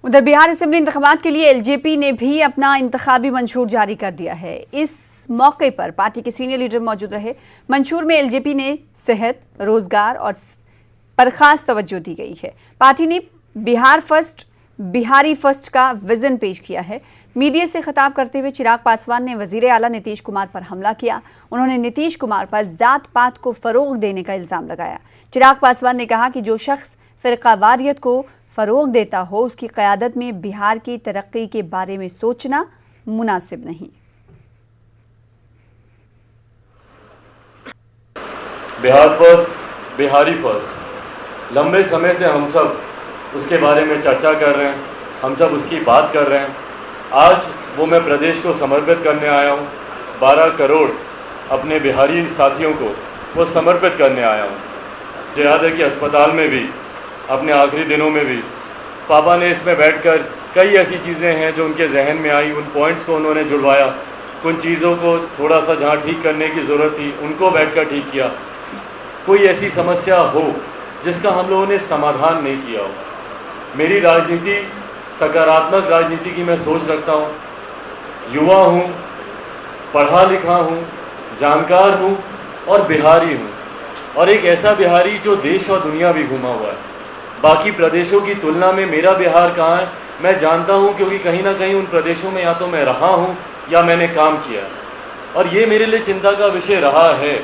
उधर बिहार असेंबली इंतखाबात के लिए एलजेपी ने भी अपना इंतखाबी मंशूर जारी कर दिया है। इस मौके पर पार्टी के सीनियर लीडर मौजूद रहे। मंशूर में एलजेपी ने सेहत, रोजगार और पर खास तवज्जो दी गई है। पार्टी ने बिहार फर्स्ट, बिहारी फर्स्ट का विजन पेश किया है। मीडिया से खिताब करते हुए चिराग पासवान ने वजीर आला नीतीश कुमार पर हमला किया। उन्होंने नीतीश कुमार पर जात पात को फरोग देने का इल्जाम लगाया। चिराग पासवान ने कहा कि जो शख्स फिरकावारियत को फरोग देता हो, उसकी क़यादत में बिहार की तरक्की के बारे में सोचना मुनासिब नहीं। बिहार फर्स्ट, बिहारी फर्स्ट, लंबे समय से हम सब उसके बारे में चर्चा कर रहे हैं, हम सब उसकी बात कर रहे हैं। आज वो मैं प्रदेश को समर्पित करने आया हूँ। 12 करोड़ अपने बिहारी साथियों को वो समर्पित करने आया हूँ। मुझे याद है कि अस्पताल में भी, अपने आखिरी दिनों में भी, पापा ने इसमें बैठकर कई ऐसी चीज़ें हैं जो उनके जहन में आई, उन पॉइंट्स को उन्होंने जुड़वाया। कुछ चीज़ों को थोड़ा सा जहाँ ठीक करने की ज़रूरत थी, उनको बैठकर ठीक किया। कोई ऐसी समस्या हो जिसका हम लोगों ने समाधान नहीं किया हो। मेरी राजनीति सकारात्मक राजनीति की मैं सोच रखता हूँ। युवा हूँ, पढ़ा लिखा हूँ, जानकार हूँ और बिहारी हूँ, और एक ऐसा बिहारी जो देश और दुनिया भी घूमा हुआ है। बाकी प्रदेशों की तुलना में मेरा बिहार कहाँ है मैं जानता हूँ, क्योंकि कहीं ना कहीं उन प्रदेशों में या तो मैं रहा हूँ या मैंने काम किया है। और ये मेरे लिए चिंता का विषय रहा है